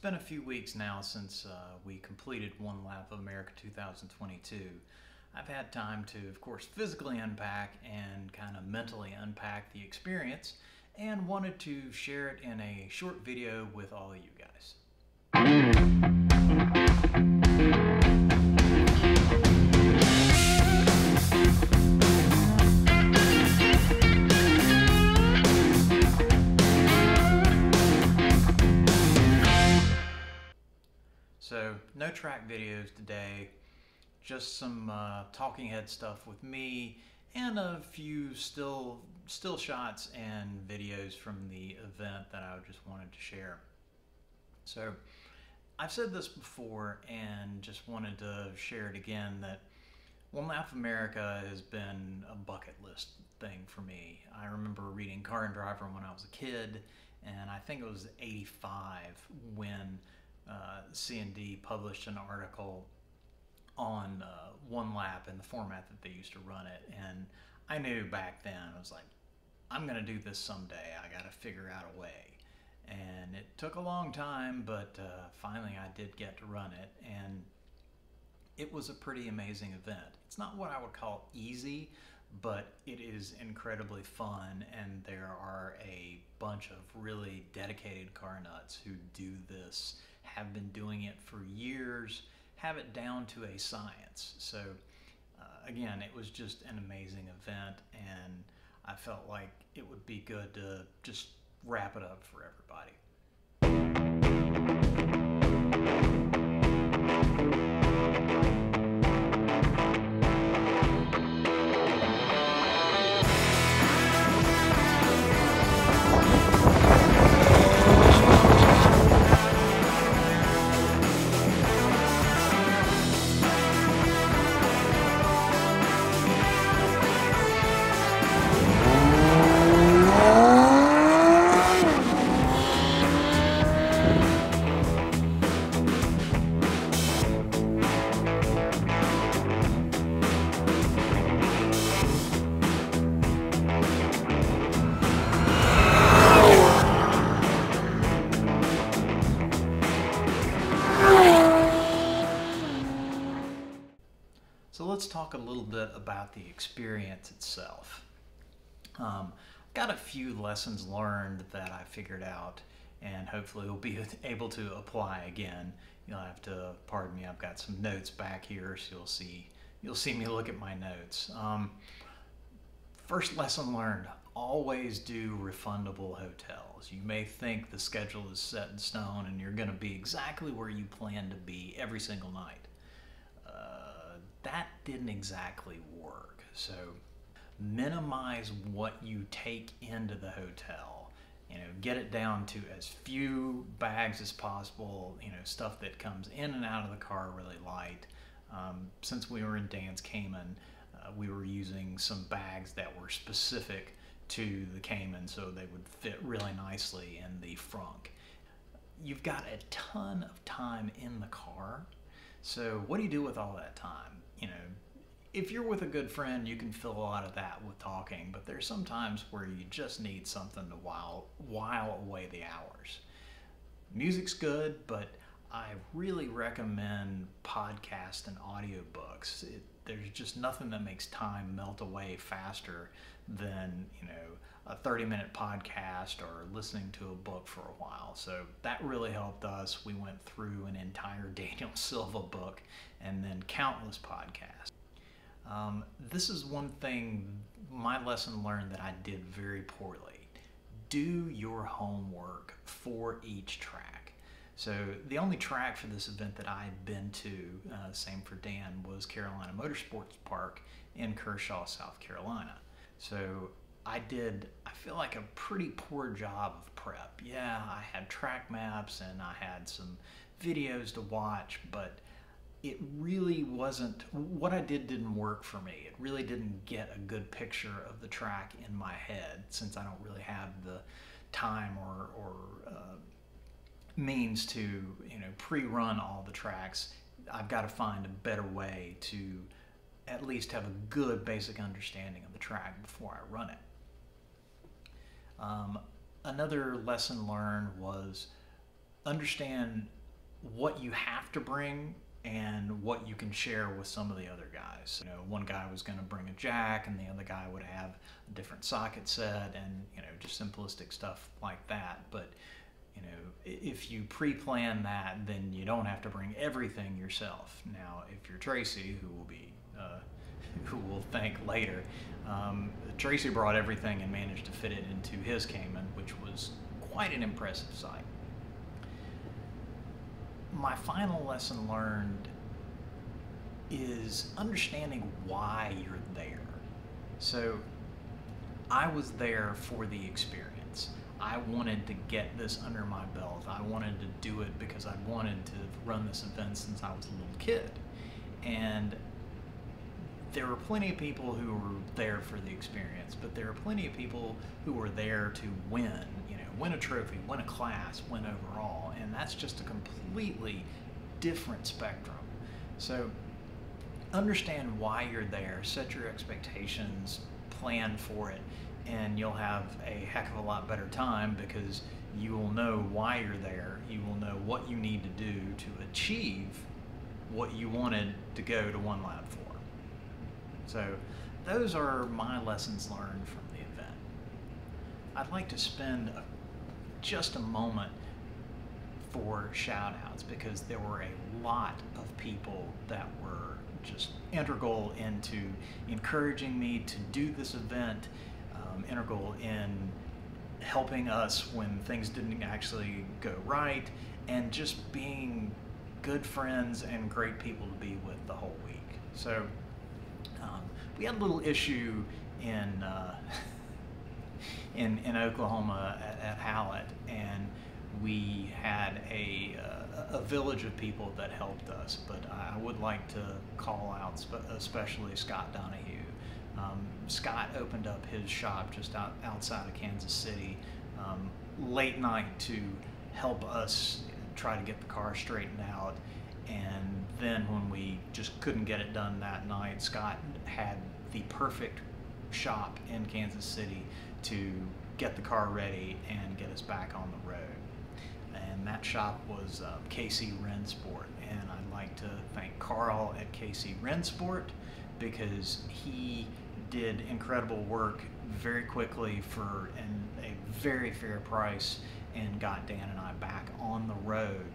been a few weeks now since we completed One Lap of America 2022. I've had time to, of course, physically unpack and kind of mentally unpack the experience, and wanted to share it in a short video with all of you guys. So, no track videos today, just some talking head stuff with me and a few still shots and videos from the event that I just wanted to share. So, I've said this before and just wanted to share it again that One Lap of America has been a bucket list thing for me. I remember reading Car and Driver when I was a kid, and I think it was '85 when C&D published an article on One Lap and the format that they used to run it, and I knew back then, I was like, I'm gonna do this someday. I gotta figure out a way. And it took a long time, but finally I did get to run it, and it was a pretty amazing event. It's not what I would call easy, but it is incredibly fun, and there are a bunch of really dedicated car nuts who do this, have been doing it for years, have it down to a science. So again, it was just an amazing event, and I felt like it would be good to just wrap it up for everybody. So let's talk a little bit about the experience itself. Got a few lessons learned that I figured out, and hopefully we'll be able to apply again. You'll have to pardon me, I've got some notes back here, so you'll see me look at my notes. First lesson learned, always do refundable hotels. You may think the schedule is set in stone and you're gonna be exactly where you plan to be every single night. That didn't exactly work. So minimize what you take into the hotel. Get it down to as few bags as possible, stuff that comes in and out of the car really light. Since we were in Dan's Cayman, we were using some bags that were specific to the Cayman, so they would fit really nicely in the frunk. You've got a ton of time in the car, so what do you do with all that time? If you're with a good friend, you can fill a lot of that with talking, but there's some times where you just need something to while away the hours. Music's good, but I really recommend podcasts and audiobooks. There's just nothing that makes time melt away faster than, a 30-minute podcast or listening to a book for a while. So that really helped us. We went through an entire Daniel Silva book and then countless podcasts. This is one thing, my lesson learned that I did very poorly. Do your homework for each track. So the only track for this event that I had been to, same for Dan, was Carolina Motorsports Park in Kershaw, South Carolina. So I feel like a pretty poor job of prep. Yeah, I had track maps and I had some videos to watch, but it really wasn't, what I did didn't work for me. It really didn't get a good picture of the track in my head, since I don't really have the time or means to pre-run all the tracks. I've got to find a better way to at least have a good basic understanding of the track before I run it. Another lesson learned was understand what you have to bring and what you can share with some of the other guys. You know, one guy was going to bring a jack and the other guy would have a different socket set, and you know, just simplistic stuff like that. But you know, if you pre-plan that, then you don't have to bring everything yourself. Now, if you're Tracy, who we'll thank later, Tracy brought everything and managed to fit it into his Cayman, which was quite an impressive sight. My final lesson learned is understanding why you're there. So I was there for the experience. I wanted to get this under my belt. I wanted to do it because I wanted to run this event since I was a little kid. And there were plenty of people who were there for the experience, but there are plenty of people who were there to win, you know, win a trophy, win a class, win overall, and that's just a completely different spectrum. So understand why you're there, set your expectations, plan for it, and you'll have a heck of a lot better time because you will know why you're there. You will know what you need to do to achieve what you wanted to go to One Lab for. So those are my lessons learned from the event. I'd like to spend just a moment for shout outs because there were a lot of people that were just integral into encouraging me to do this event, integral in helping us when things didn't actually go right, and just being good friends and great people to be with the whole week. So we had a little issue in Oklahoma at Hallett, and we had a village of people that helped us. But I would like to call out especially Scott Donahue. Scott opened up his shop just outside of Kansas City late night to help us try to get the car straightened out. And then when we just couldn't get it done that night, Scott had the perfect shop in Kansas City to get the car ready and get us back on the road. And that shop was KC Rensport. And I'd like to thank Carl at KC Rensport because he did incredible work very quickly for a very fair price and got Dan and I back on the road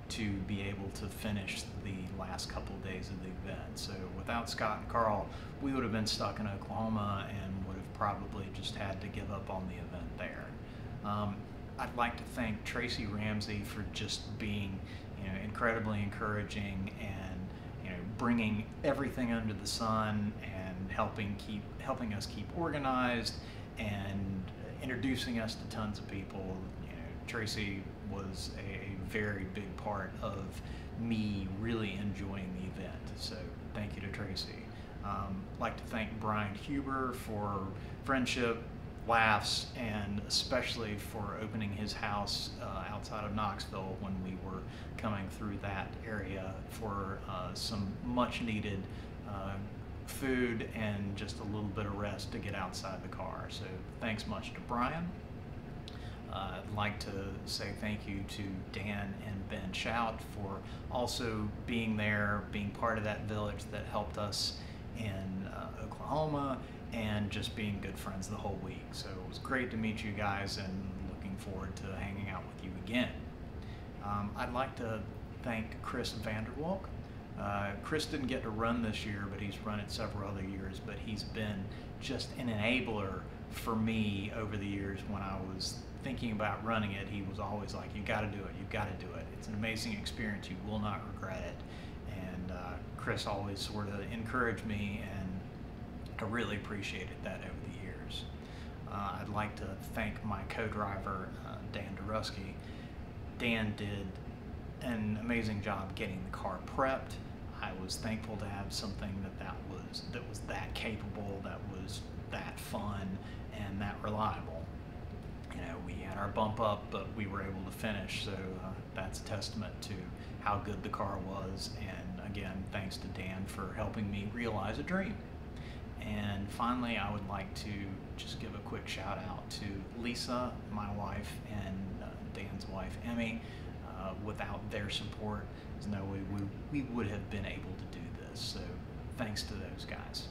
to be able to finish the last couple of days of the event. So without Scott and Carl, we would have been stuck in Oklahoma and would have probably just had to give up on the event there. I'd like to thank Tracy Ramsey for just being, you know, incredibly encouraging and, you know, bringing everything under the sun and helping us keep organized and introducing us to tons of people. You know, Tracy was a very big part of me really enjoying the event. So thank you to Tracy. I'd like to thank Brian Huber for friendship, laughs, and especially for opening his house outside of Knoxville when we were coming through that area for some much needed food and just a little bit of rest to get outside the car. So thanks much to Brian. I'd like to say thank you to Dan and Ben Shout for also being there, being part of that village that helped us in Oklahoma, and just being good friends the whole week. So it was great to meet you guys and looking forward to hanging out with you again. I'd like to thank Chris Vanderwalk. Chris didn't get to run this year, but he's run it several other years, but he's been just an enabler for me over the years. When I was thinking about running it, he was always like, you got to do it, you got to do it. It's an amazing experience, you will not regret it. And Chris always sort of encouraged me, and I really appreciated that over the years. I'd like to thank my co-driver, Dan Dorusky. Dan did an amazing job getting the car prepped. I was thankful to have something that was that capable, that was that fun, and that reliable. You know, we had our bump up, but we were able to finish, so that's a testament to how good the car was. And again, thanks to Dan for helping me realize a dream. And finally, I would like to just give a quick shout out to Lisa, my wife, and Dan's wife, Emmy. without their support, there's no way we would have been able to do this. So thanks to those guys.